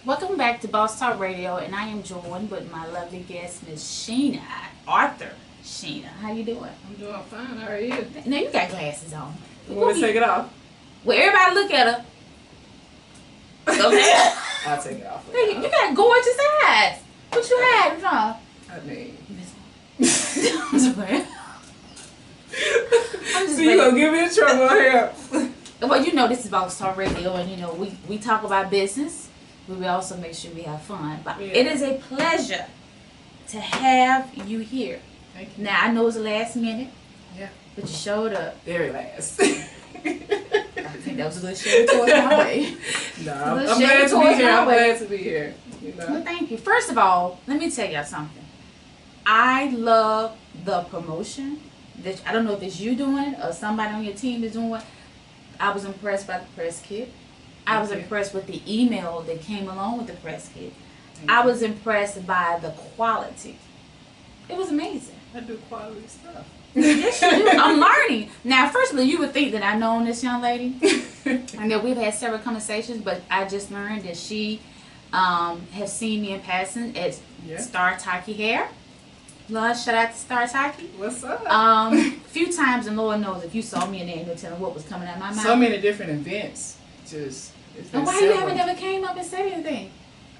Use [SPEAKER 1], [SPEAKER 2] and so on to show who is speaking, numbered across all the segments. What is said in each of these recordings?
[SPEAKER 1] Welcome back to Boss Talk Radio, and I am joined with my lovely guest, Miss Sheena, Arthur Sheena. How you doing?
[SPEAKER 2] I'm doing fine. How are you?
[SPEAKER 1] Now you got glasses on.
[SPEAKER 2] You want me to take it off?
[SPEAKER 1] Well, everybody look at her. Okay.
[SPEAKER 2] I'll take it off.
[SPEAKER 1] You got gorgeous eyes. What you had from?
[SPEAKER 2] I mean,
[SPEAKER 1] I'm just playing.
[SPEAKER 2] so you gonna get me in trouble here?
[SPEAKER 1] Well, you know this is Boss Talk Radio, and you know we talk about business. We also make sure we have fun. But
[SPEAKER 2] Yeah.
[SPEAKER 1] It is a pleasure to have you here.
[SPEAKER 2] Thank you.
[SPEAKER 1] Now, I know it's the last minute.
[SPEAKER 2] Yeah.
[SPEAKER 1] But you showed up.
[SPEAKER 2] Very last.
[SPEAKER 1] I think that was a little shade towards my way.
[SPEAKER 2] No, I'm glad to be here. I'm glad to be here. You know?
[SPEAKER 1] Well, thank you. First of all, let me tell y'all something. I love the promotion. That I don't know if it's you doing it or somebody on your team is doing it. I was impressed by the press kit. I was impressed with the email that came along with the press kit. I was impressed by the quality. It was amazing.
[SPEAKER 2] I do quality stuff.
[SPEAKER 1] Yes, you do. I'm learning. Now, firstly, you would think that I known this young lady. And that we've had several conversations, but I just learned that she has seen me in passing at Star Taki Hair. Lord, shout out to Star Taki.
[SPEAKER 2] What's up?
[SPEAKER 1] Few times, and Lord knows if you saw me in there, you'll tell me what was coming out of my mouth.
[SPEAKER 2] So many different events. It's
[SPEAKER 1] and why you haven't never came up and said anything?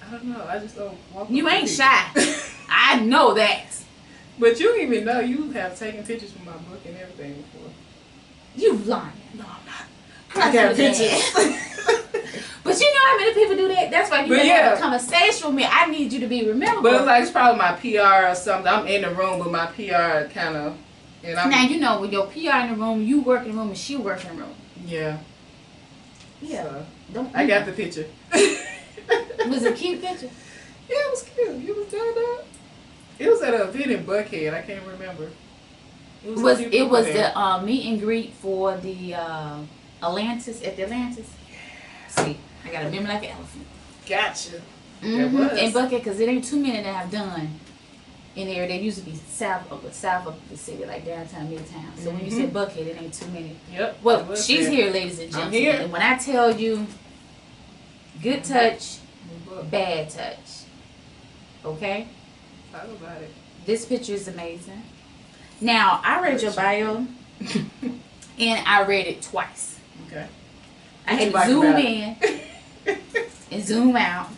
[SPEAKER 2] I don't know. I just don't walk.
[SPEAKER 1] You ain't shy. I know that.
[SPEAKER 2] But you even know you have taken pictures from my book and everything before.
[SPEAKER 1] You lying.
[SPEAKER 2] No, I'm not. I got pictures.
[SPEAKER 1] But you know how many people do that? That's why you gotta have a conversation with me. I need you to be remembered.
[SPEAKER 2] But it's like it's probably my PR or something. I'm in the room, but my PR kind of.
[SPEAKER 1] Now you know with your PR in the room, you work in the room and she work in the room.
[SPEAKER 2] Yeah.
[SPEAKER 1] Yeah.
[SPEAKER 2] So, I got the picture.
[SPEAKER 1] Was it a cute picture?
[SPEAKER 2] Yeah, it was cute. You was doing that. It was at an event in Buckhead. I can't remember.
[SPEAKER 1] It was the meet and greet for the Atlantis at the Atlantis. Yeah. See, I got a memory like an elephant.
[SPEAKER 2] Gotcha.
[SPEAKER 1] Mm-hmm. In Buckhead, because it ain't too many that have done in there. They used to be south of the city, like downtown, midtown. So when you say Buckhead, it ain't too many.
[SPEAKER 2] Yep.
[SPEAKER 1] Well, she's here, ladies and gentlemen.
[SPEAKER 2] I'm here.
[SPEAKER 1] And when I tell you, good touch, bad touch. Okay?
[SPEAKER 2] Talk about it.
[SPEAKER 1] This picture is amazing. Now, I read your bio, and I read it twice.
[SPEAKER 2] Okay.
[SPEAKER 1] I had to zoom in and zoom out.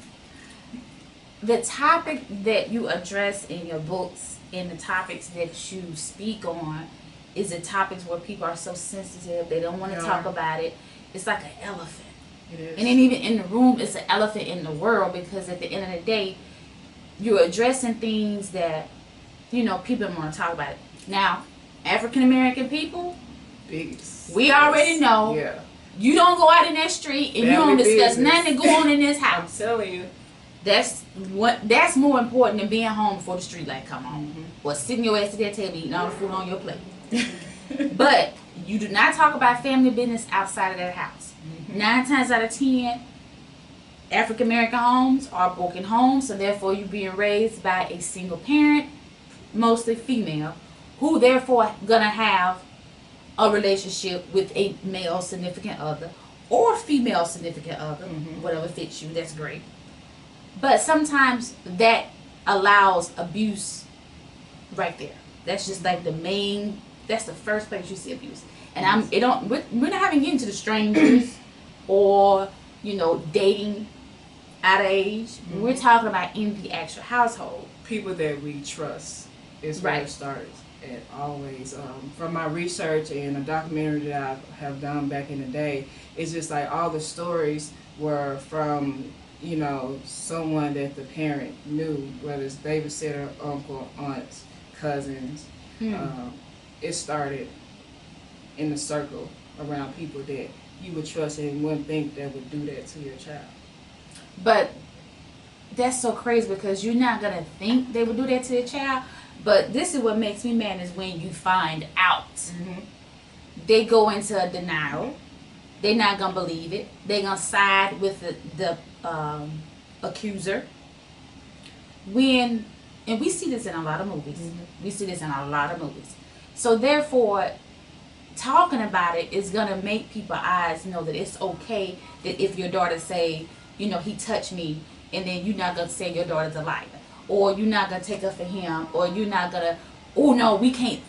[SPEAKER 1] The topic that you address in your books and the topics that you speak on is the topics where people are so sensitive, they don't want to talk about it. It's like an elephant.
[SPEAKER 2] It is.
[SPEAKER 1] And then even in the room, it's an elephant in the world, because at the end of the day, you're addressing things that, you know, people want to talk about it. Now, African American people, we already know.
[SPEAKER 2] Yeah.
[SPEAKER 1] You don't go out in that street and you don't discuss nothing that go on in this house.
[SPEAKER 2] I'm telling you.
[SPEAKER 1] That's more important than being home before the street light come on. Or sitting your ass at that table eating all the food on your plate. But you do not talk about family business outside of that house. 9 times out of 10, African American homes are broken homes, so therefore you're being raised by a single parent, mostly female, who therefore gonna have a relationship with a male significant other or female significant other, whatever fits you. That's great. But sometimes that allows abuse right there. That's just like that's the first place you see abuse. And we're not having to get into the strangers or, you know, dating out of age. We're talking about in the actual household.
[SPEAKER 2] People that we trust is where it starts. And always, from my research and a documentary that I have done back in the day, it's just like all the stories were from, you know, someone that the parent knew, whether it's babysitter, uncle, aunts, cousins. It started in the circle around people that you would trust and wouldn't think that would do that to your child.
[SPEAKER 1] But that's so crazy, because you're not going to think they would do that to your child. But this is what makes me mad, is when you find out. They go into a denial. They're not going to believe it. They're going to side with the accuser. And we see this in a lot of movies. We see this in a lot of movies. So therefore, talking about it is going to make people's eyes know that it's okay that if your daughter say, you know, he touched me, and then you're not gonna say your daughter's a liar, or you're not gonna take up for him, or you're not gonna. Oh no, we can't.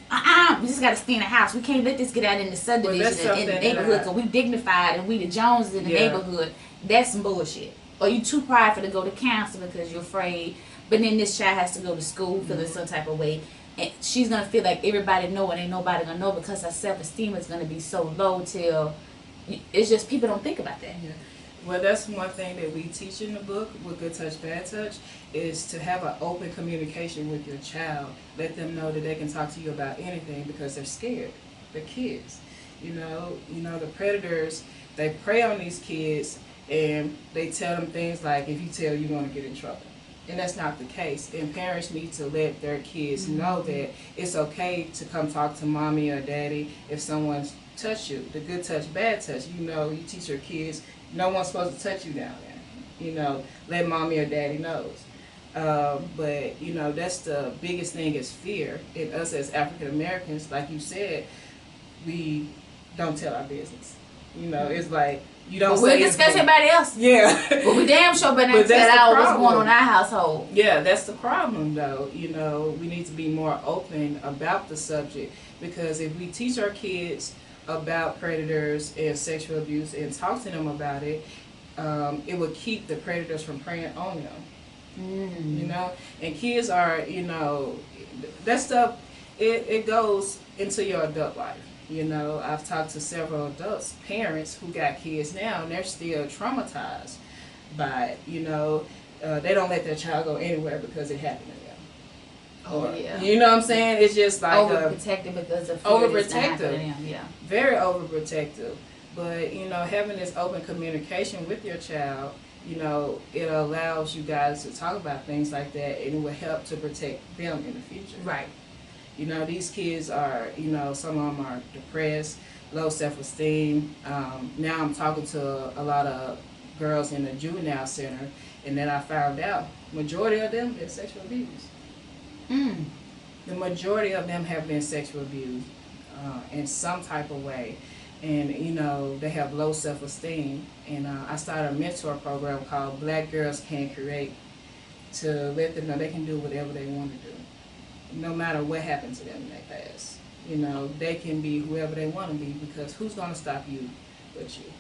[SPEAKER 1] We just gotta stay in the house. We can't let this get out in the subdivision and in the neighborhood because we dignified and we the Joneses in the neighborhood. That's some bullshit. Or you too prideful to go to counseling because you're afraid. But then this child has to go to school feeling some type of way, and she's gonna feel like everybody know and ain't nobody gonna know because her self-esteem is gonna be so low till it's just people don't think about that.
[SPEAKER 2] Yeah. Well, that's one thing that we teach in the book with Good Touch, Bad Touch is to have an open communication with your child. Let them know that they can talk to you about anything because they're scared. They're kids. You know, the predators, they prey on these kids and they tell them things like, if you tell, you're going to get in trouble. And that's not the case. And parents need to let their kids know that it's okay to come talk to mommy or daddy if someone's touched you. The good touch, bad touch. You know, you teach your kids, no one's supposed to touch you down there. You know, let mommy or daddy knows. But, you know, that's the biggest thing is fear. And us as African Americans, like you said, we don't tell our business. You know, it's like, you don't
[SPEAKER 1] we'll discuss everybody else.
[SPEAKER 2] Yeah.
[SPEAKER 1] But we damn sure better not tell out what's going on in our household.
[SPEAKER 2] Yeah, that's the problem though. You know, we need to be more open about the subject because if we teach our kids about predators and sexual abuse and talk to them about it, it will keep the predators from preying on them. You know, and kids are, you know, that stuff, it goes into your adult life. You know, I've talked to several adults, parents who got kids now, and they're still traumatized by it. You know, they don't let their child go anywhere because it happened to them.
[SPEAKER 1] Oh, yeah.
[SPEAKER 2] You know what I'm saying? It's just like
[SPEAKER 1] overprotective because of fear.
[SPEAKER 2] Overprotective.
[SPEAKER 1] Yeah.
[SPEAKER 2] Very overprotective. But, you know, having this open communication with your child, you know, it allows you guys to talk about things like that, and it will help to protect them in the future.
[SPEAKER 1] Right.
[SPEAKER 2] You know, these kids are, you know, some of them are depressed, low self-esteem. Now I'm talking to a lot of girls in the juvenile center, and then I found out majority of them been sexual abused. The majority of them have been sexual abused in some type of way. And, you know, they have low self-esteem. And I started a mentor program called Black Girls Can Create to let them know they can do whatever they want to do. No matter what happened to them in their past. You know, they can be whoever they want to be because who's going to stop you but you?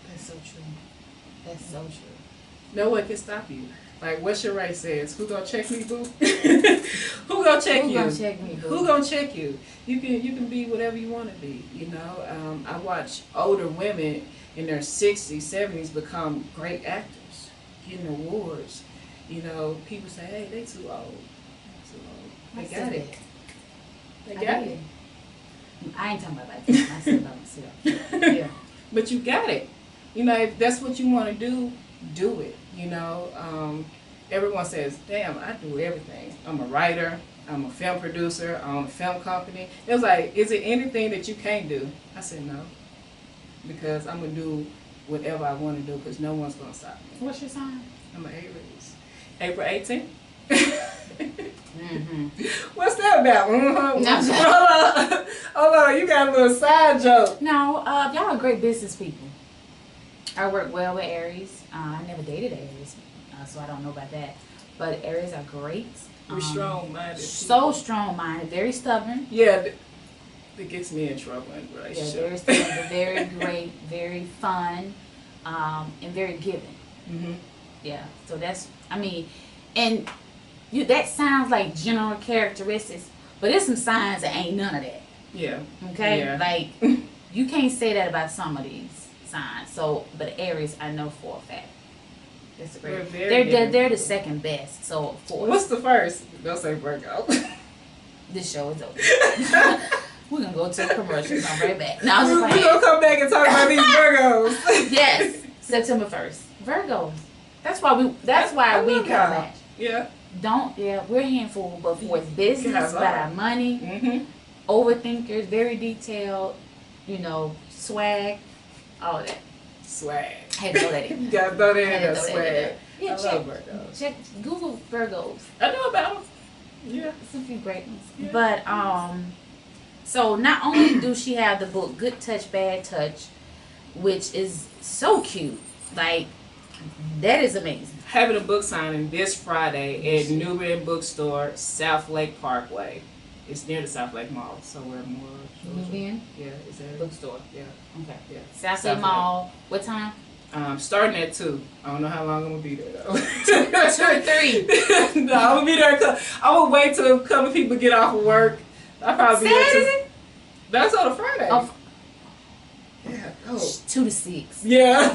[SPEAKER 1] That's so true. That's so true.
[SPEAKER 2] No one can stop you. Like what Sheree says, who gonna check me, boo? Who gonna check you?
[SPEAKER 1] Who gonna check me, boo?
[SPEAKER 2] Who gonna check you? You can be whatever you want to be. You know, I watch older women in their 60s, 70s become great actors, getting awards. You know, people say, hey, they too old. They got it. They got it.
[SPEAKER 1] I ain't talking about that. I said about myself. Yeah.
[SPEAKER 2] But you got it. You know, if that's what you want to do it. You know, everyone says, damn, I do everything. I'm a writer. I'm a film producer. I own a film company. It was like, is it anything that you can't do? I said, no. Because I'm going to do whatever I want to do because no one's going to stop me.
[SPEAKER 1] What's your sign?
[SPEAKER 2] I'm an Aries. April 18th. What's that about? Hold on, you got a little side joke.
[SPEAKER 1] No, y'all are great business people. I work well with Aries. I never dated Aries, so I don't know about that. But Aries are great.
[SPEAKER 2] We're strong-minded.
[SPEAKER 1] So strong-minded, very stubborn.
[SPEAKER 2] Yeah, it gets me in trouble in relationships.
[SPEAKER 1] Yeah, very stubborn, very great, very fun, and very giving. Yeah, so that's, I mean, and that sounds like general characteristics, but there's some signs that ain't none of that.
[SPEAKER 2] Yeah.
[SPEAKER 1] Okay?
[SPEAKER 2] Yeah.
[SPEAKER 1] Like, you can't say that about some of these signs. So, but Aries, I know for a fact. That's great. They're the second best. So, for
[SPEAKER 2] what's the first? Don't say Virgo.
[SPEAKER 1] This show is over. We're going to go to a commercial. Come right back. No,
[SPEAKER 2] we're going to come back and talk about these Virgos.
[SPEAKER 1] Yes. September 1st. Virgos. That's why we come back.
[SPEAKER 2] Yeah.
[SPEAKER 1] We're a handful, but for business, about our money, overthinkers, very detailed, you know, swag, all that.
[SPEAKER 2] Swag.
[SPEAKER 1] I had to throw that in.
[SPEAKER 2] You got to throw that in there, swag.
[SPEAKER 1] Yeah, check Google Virgos.
[SPEAKER 2] I know about them. Yeah.
[SPEAKER 1] Some few great ones. Yeah. But, so not only do she have the book Good Touch, Bad Touch, which is so cute, like, that is amazing.
[SPEAKER 2] having a book signing this Friday at Newberry Bookstore, South Lake Parkway. It's near the South Lake Mall, somewhere more.
[SPEAKER 1] Newberry?
[SPEAKER 2] Yeah, it's a
[SPEAKER 1] Bookstore.
[SPEAKER 2] Yeah.
[SPEAKER 1] Okay.
[SPEAKER 2] Yeah.
[SPEAKER 1] South Lake Mall. What time?
[SPEAKER 2] Starting at 2. I don't know how long I'm gonna be there though.
[SPEAKER 1] 2 or 3.
[SPEAKER 2] No, I'm gonna be there. I'm gonna wait till a couple people get off of work. I'll probably be there.
[SPEAKER 1] Saturday?
[SPEAKER 2] That's on a Friday.
[SPEAKER 1] Oh.
[SPEAKER 2] Yeah. Oh.
[SPEAKER 1] 2 to 6.
[SPEAKER 2] Yeah.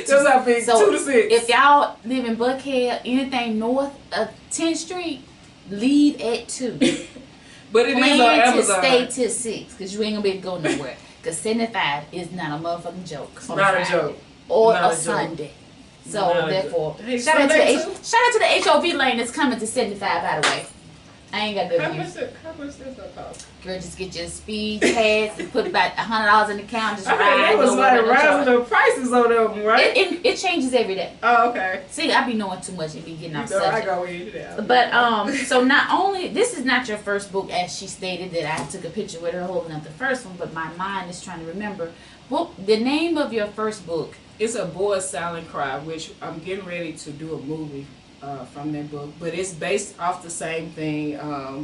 [SPEAKER 2] That's how big.
[SPEAKER 1] So
[SPEAKER 2] 2 to 6.
[SPEAKER 1] if y'all live in Buckhead, anything north of 10th Street, leave at 2.
[SPEAKER 2] But it is on
[SPEAKER 1] Plan to
[SPEAKER 2] Amazon.
[SPEAKER 1] stay till 6, because you ain't gonna be able to go nowhere. Because 75 is not a motherfucking joke.
[SPEAKER 2] It's not a joke.
[SPEAKER 1] Or
[SPEAKER 2] Not
[SPEAKER 1] a
[SPEAKER 2] a joke.
[SPEAKER 1] Sunday. So
[SPEAKER 2] Not a
[SPEAKER 1] therefore,
[SPEAKER 2] joke. Hey,
[SPEAKER 1] shout out
[SPEAKER 2] Sunday
[SPEAKER 1] to the HOV lane that's coming to 75, by the way. I ain't got good news.
[SPEAKER 2] How much does that cost?
[SPEAKER 1] Girl, just get your speed pass and put about $100 in the account. Just
[SPEAKER 2] I
[SPEAKER 1] ride.
[SPEAKER 2] mean, it was
[SPEAKER 1] no
[SPEAKER 2] like
[SPEAKER 1] no charge.
[SPEAKER 2] rising the prices on them, right?
[SPEAKER 1] It changes every day.
[SPEAKER 2] Oh, okay.
[SPEAKER 1] See, I be knowing too much and be getting off
[SPEAKER 2] You know, I
[SPEAKER 1] subject.
[SPEAKER 2] go with you there.
[SPEAKER 1] But so not only this is not your first book, as she stated that I took a picture with her holding up the first one, but my mind is trying to remember. Well, the name of your first book.
[SPEAKER 2] It's A Boy's Silent Cry, which I'm getting ready to do a movie from that book. But it's based off the same thing,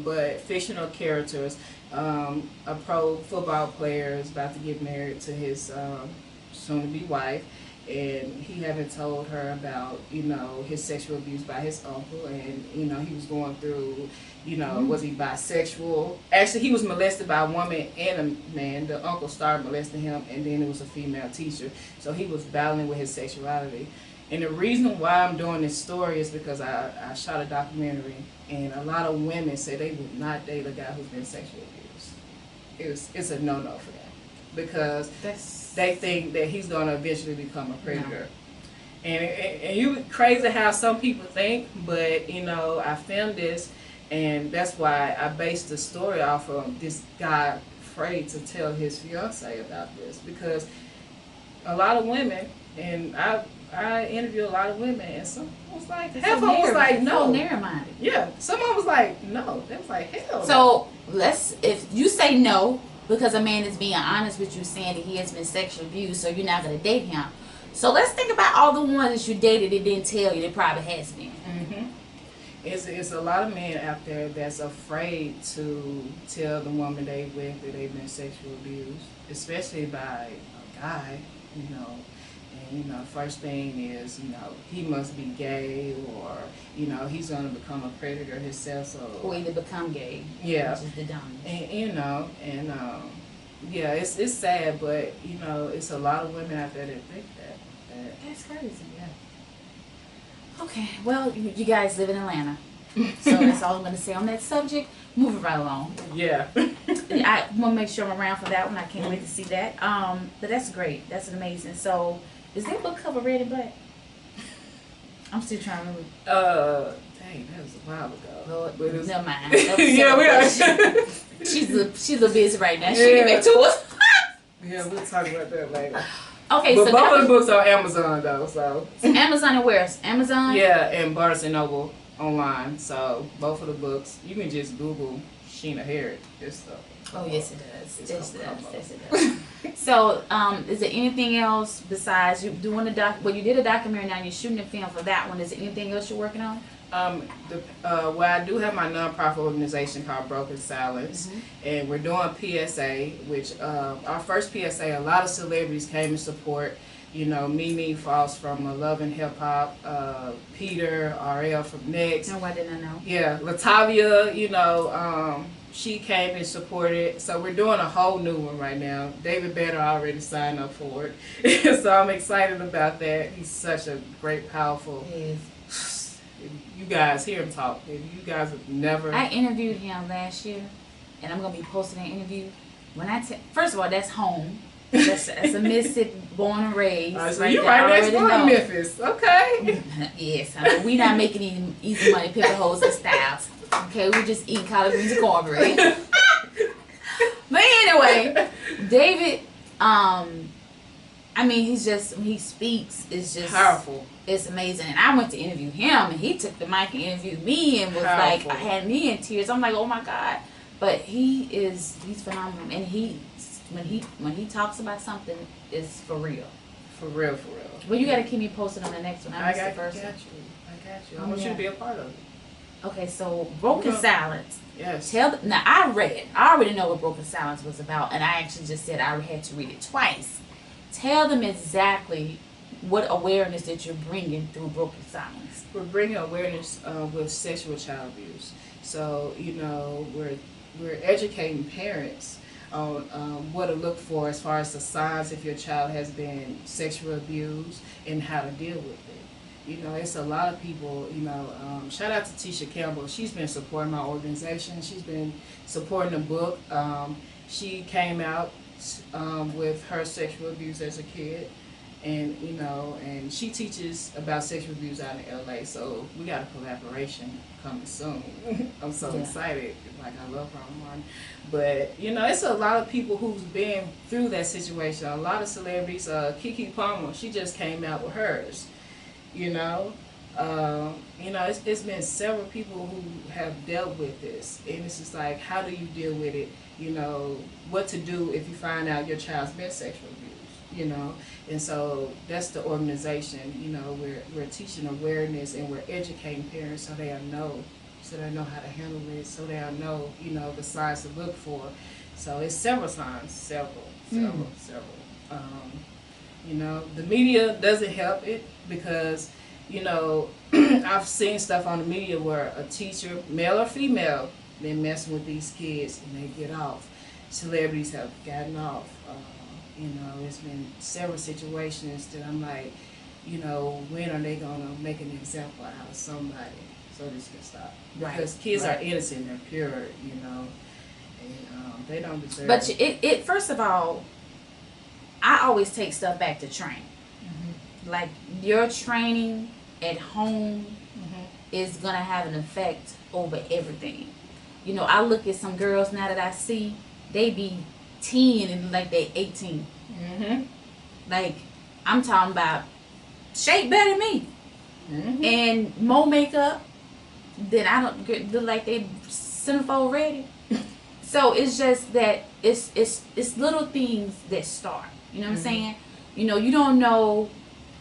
[SPEAKER 2] but fictional characters. A pro football player is about to get married to his soon-to-be wife, and he haven't told her about, his sexual abuse by his uncle, and, he was going through, was he bisexual? Actually, he was molested by a woman and a man. The uncle started molesting him, and then it was a female teacher. So he was battling with his sexuality. And the reason why I'm doing this story is because I shot a documentary, and a lot of women say they would not date a guy who's been sexually abused. It's a no-no for them, because they think that he's going to eventually become a predator. No. And you crazy how some people think, but I filmed this, and that's why I based the story off of this guy afraid to tell his fiance about this, because a lot of women, and I interview a lot of women, and some was like, half of them was like, no.
[SPEAKER 1] Narrow-minded.
[SPEAKER 2] Yeah, some of them was like, no. They was like, hell.
[SPEAKER 1] So if you say no, because a man is being honest with you, saying that he has been sexually abused, so you're not gonna date him. So let's think about all the ones that you dated that didn't tell you that probably has been.
[SPEAKER 2] Mm-hmm. It's a lot of men out there that's afraid to tell the woman they with that they've been sexually abused, especially by a guy, And, first thing is, he must be gay, or, he's going to become a predator himself. So,
[SPEAKER 1] or either become gay.
[SPEAKER 2] Yeah.
[SPEAKER 1] Which is the dominant.
[SPEAKER 2] And, yeah, it's sad, but, it's a lot of women out there that think that.
[SPEAKER 1] That's crazy. Yeah. Okay, well, you guys live in Atlanta. So that's all I'm going to say on that subject. Moving right along.
[SPEAKER 2] Yeah.
[SPEAKER 1] I want to make sure I'm around for that one. I can't wait to see that. But that's great. That's amazing. So, is that book cover red and black? I'm still trying to remember.
[SPEAKER 2] Dang, that was a while ago.
[SPEAKER 1] Lord, never mind.
[SPEAKER 2] Yeah, we are.
[SPEAKER 1] She's a little busy right now. She'll get back to us.
[SPEAKER 2] Yeah, we'll talk about that later.
[SPEAKER 1] Okay,
[SPEAKER 2] but
[SPEAKER 1] so
[SPEAKER 2] both of the books are on Amazon though, so.
[SPEAKER 1] Amazon and where? Amazon?
[SPEAKER 2] Yeah, and Barnes and Noble online. So both of the books, you can just Google Sheena Harrod. It's stuff.
[SPEAKER 1] Oh yes, it does. Yes, it does. So, is there anything else besides you doing you did a documentary now? You're shooting a film for that one. Is there anything else you're working on?
[SPEAKER 2] Well, I do have my nonprofit organization called Broken Silence, and we're doing PSA, which our first PSA, a lot of celebrities came to support. Mimi Foss from Love and Hip Hop, Peter, RL from Next.
[SPEAKER 1] No, I didn't know.
[SPEAKER 2] Yeah, Latavia, she came and supported. So we're doing a whole new one right now. David Banner already signed up for it. So I'm excited about that. He's such a great, powerful.
[SPEAKER 1] Yes.
[SPEAKER 2] You guys hear him talk. If you guys have never.
[SPEAKER 1] I interviewed him last year, and I'm gonna be posting that interview. First of all, that's home. That's a Mississippi, born and raised.
[SPEAKER 2] So you're right next door to Memphis. Okay.
[SPEAKER 1] Yes, I mean, we're not making any easy money picker holes and styles. Okay, we just eat collard greens and cornbread. But anyway, David, when he speaks, it's just
[SPEAKER 2] powerful.
[SPEAKER 1] It's amazing. And I went to interview him, and he took the mic and interviewed me, and was
[SPEAKER 2] powerful.
[SPEAKER 1] like, I had me in tears. I'm like, oh my God. But he's phenomenal, and when he talks about something, it's for real.
[SPEAKER 2] For real, for real.
[SPEAKER 1] Well, you got to keep me posted on the next one. I missed the first one.
[SPEAKER 2] I got you. I want you to be a part of it.
[SPEAKER 1] Okay, so broken silence.
[SPEAKER 2] Yes.
[SPEAKER 1] Now I already know what broken silence was about, and I actually just said I had to read it twice. Tell them exactly what awareness that you're bringing through broken silence.
[SPEAKER 2] We're bringing awareness with sexual child abuse. So we're educating parents on what to look for as far as the signs if your child has been sexually abused and how to deal with it. It's a lot of people, shout out to Tisha Campbell. She's been supporting my organization. She's been supporting the book. She came out with her sexual abuse as a kid. And, and she teaches about sexual abuse out in LA. So we got a collaboration coming soon. I'm so excited. Like, I love Ron Martin. But, it's a lot of people who's been through that situation. A lot of celebrities. Keke Palmer, she just came out with hers. It's been several people who have dealt with this, and it's just like, how do you deal with it? What to do if you find out your child's been sexually abused. And so that's the organization. We're teaching awareness and we're educating parents so they know how to handle it, so they know the signs to look for. So it's several signs, several. The media doesn't help it because, I've seen stuff on the media where a teacher, male or female, been messing with these kids and they get off. Celebrities have gotten off. It's been several situations that I'm like, when are they going to make an example out of somebody so this can stop? Right. Because kids are innocent, they're pure, and they don't deserve
[SPEAKER 1] it. But it first of all, I always take stuff back to training. Mm-hmm. Like, your training at home is going to have an effect over everything. I look at some girls now that I see, they be 10 and like they 18. Mm-hmm. Like, I'm talking about shape better than me. Mm-hmm. And more makeup, then I don't look like they centerfold ready. So it's just that it's little things that start. You know what I'm saying? You don't know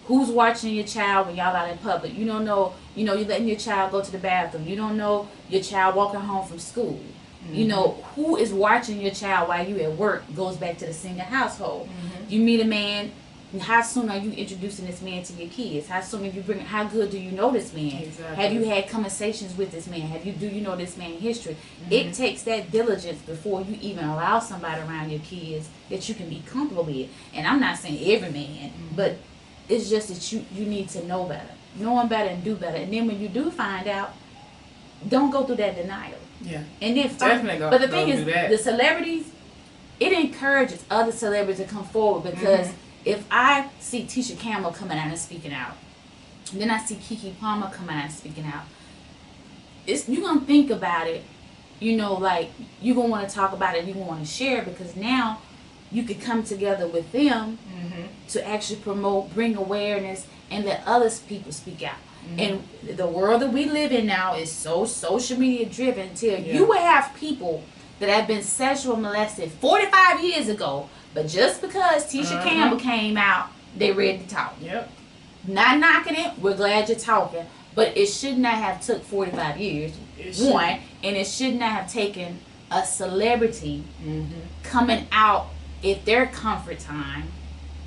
[SPEAKER 1] who's watching your child when y'all out in public. You don't know, you're letting your child go to the bathroom. You don't know your child walking home from school. Mm-hmm. Who is watching your child while you at work goes back to the single household. Mm-hmm. You meet a man, how soon are you introducing this man to your kids? How soon are you how good do you know this man? Exactly. Have you had conversations with this man? Do you know this man's history? Mm-hmm. It takes that diligence before you even allow somebody around your kids that you can be comfortable with. And I'm not saying every man, but it's just that you need to know better. Knowing better and do better. And then when you do find out, don't go through that denial. Yeah. And then but the thing is, the celebrities, it encourages other celebrities to come forward because if I see Tisha Campbell coming out and speaking out, then I see Keke Palmer coming out and speaking out, you're going to think about it, like you're going to want to talk about it, you're going to want to share it because now you could come together with them to actually promote, bring awareness, and let other people speak out. And the world that we live in now is so social media driven till you will have people that have been sexually molested 45 years ago, but just because Tisha Campbell came out, they ready to talk. Yep. Not knocking it, we're glad you're talking, but it should not have took 45 years, one, and it should not have taken a celebrity coming out at their comfort time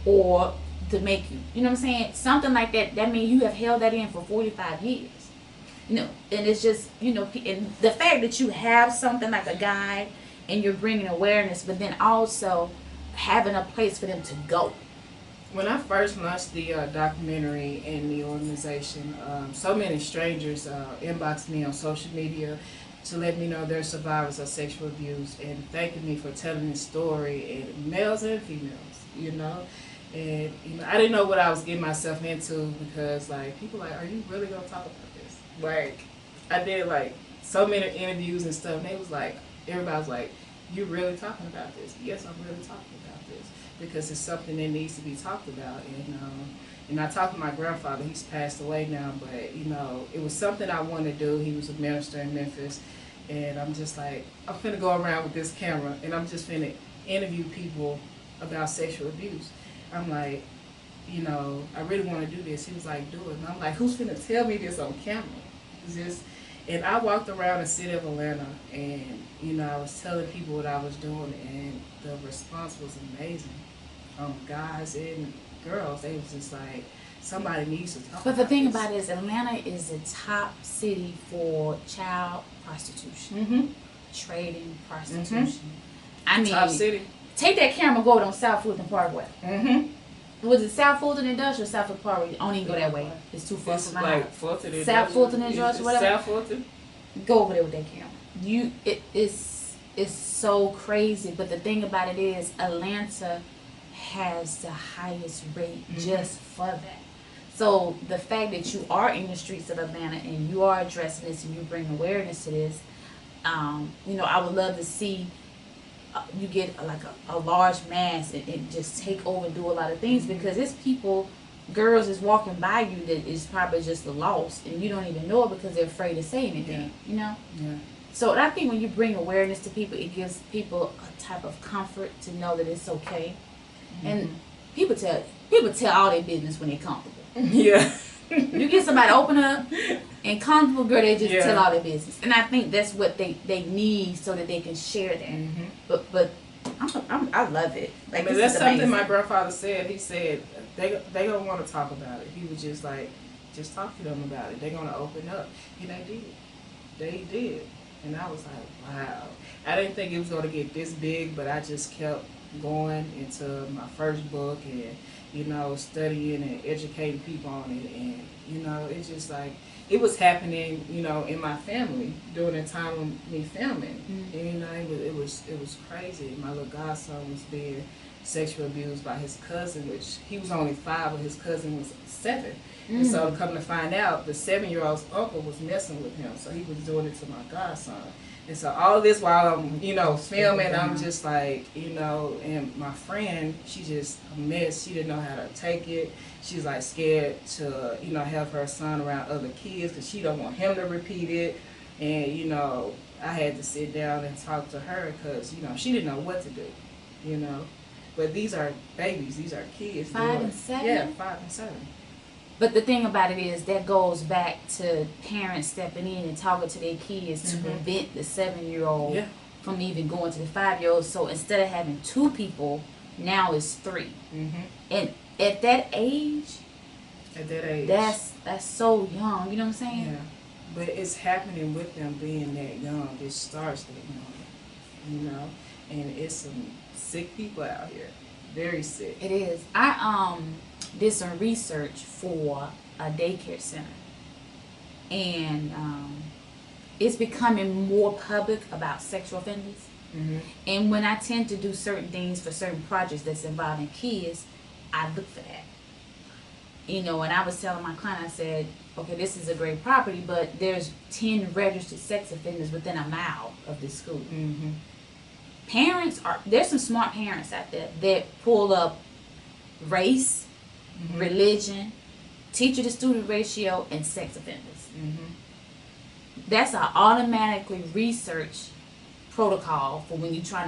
[SPEAKER 1] or to make you know what I'm saying? Something like that. That means you have held that in for 45 years. And it's just, and the fact that you have something like a guide and you're bringing awareness, but then also having a place for them to go.
[SPEAKER 2] When I first launched the documentary and the organization, so many strangers inboxed me on social media to let me know they're survivors of sexual abuse and thanking me for telling the story, and males and females, And I didn't know what I was getting myself into because people are you really gonna talk about this? I did so many interviews and stuff, and they was everybody was like, you really talking about this? Yes, I'm really talking about this because it's something that needs to be talked about. And I talked to my grandfather. He's passed away now, but it was something I wanted to do. He was a minister in Memphis, and I'm just I'm finna go around with this camera and I'm just finna interview people about sexual abuse. I'm you know, I really want to do this. He was like, do it. And I'm like, who's finna tell me this on camera? It's just, and I walked around the city of Atlanta, and you know, I was telling people what I was doing, and the response was amazing. Guys and girls, they was just like, somebody needs to talk.
[SPEAKER 1] But the
[SPEAKER 2] about
[SPEAKER 1] thing
[SPEAKER 2] this.
[SPEAKER 1] about it is, Atlanta is the top city for child prostitution,
[SPEAKER 2] Mm-hmm.
[SPEAKER 1] trading prostitution. I mean,
[SPEAKER 2] Top city.
[SPEAKER 1] take that camera, go on South Fulton Parkway.
[SPEAKER 2] Mm-hmm.
[SPEAKER 1] Was it South Fulton Industrial or South Fulton Parkway? I don't even go that way. It's too far
[SPEAKER 2] It's
[SPEAKER 1] from my
[SPEAKER 2] like
[SPEAKER 1] house.
[SPEAKER 2] Fulton
[SPEAKER 1] South Fulton Industrial, whatever.
[SPEAKER 2] South Fulton.
[SPEAKER 1] Go over there with that camera. It's so crazy. But the thing about it is, Atlanta has the highest rate just for that. So the fact that you are in the streets of Atlanta and you are addressing this and you bring awareness to this, you know, I would love to see you get like a large mass and just take over and do a lot of things, because it's people, girls is walking by you that is probably just lost and you don't even know it because they're afraid to say anything, you know?
[SPEAKER 2] Yeah.
[SPEAKER 1] So I think when you bring awareness to people, it gives people a type of comfort to know that it's okay. And people tell all their business when they're comfortable.
[SPEAKER 2] Yeah.
[SPEAKER 1] You get somebody open up and comfortable, girl, they just tell all their business. And I think that's what they need so that they can share that. But I love it. Like,
[SPEAKER 2] I mean,
[SPEAKER 1] this
[SPEAKER 2] that's
[SPEAKER 1] is
[SPEAKER 2] something
[SPEAKER 1] amazing.
[SPEAKER 2] my grandfather said. He said they don't want to talk about it. He was just like, just talk to them about it. They're gonna open up, and they did. They did, and I was like, wow. I didn't think it was gonna get this big, but I just kept going into my first book and, you know, studying and educating people on it, and you know, it's just like it was happening, you know, in my family during the time of me filming. And, you know, it was crazy. My little godson was being sexually abused by his cousin, which he was only 5, but his cousin was 7. And so, come to find out, the 7-year-old's uncle was messing with him, so he was doing it to my godson. And so all this while I'm, you know, filming, I'm just like, you know, and my friend, she just a mess. She didn't know how to take it. She's like scared to, you know, have her son around other kids because she don't want him to repeat it. And, you know, I had to sit down and talk to her because, you know, she didn't know what to do, you know. But these are babies. These are kids.
[SPEAKER 1] 5 and 7?
[SPEAKER 2] Yeah, 5 and 7.
[SPEAKER 1] But the thing about it is that goes back to parents stepping in and talking to their kids to prevent the 7-year-old from even going to the 5-year-old. So instead of having 2 people, now it's 3. And at that age, that's so young. You know what I'm saying?
[SPEAKER 2] Yeah. But it's happening with them being that young. It starts that young, you know. And it's some sick people out here. Very sick.
[SPEAKER 1] It is. I did some research for a daycare center, and it's becoming more public about sexual offenders. And when I tend to do certain things for certain projects that's involving kids, I look for that. You know, and I was telling my client, I said, okay, this is a great property, but there's 10 registered sex offenders within a mile of this school. There's some smart parents out there that pull up race, religion, teacher to student ratio, and sex offenders. That's an automatically research protocol for when you're trying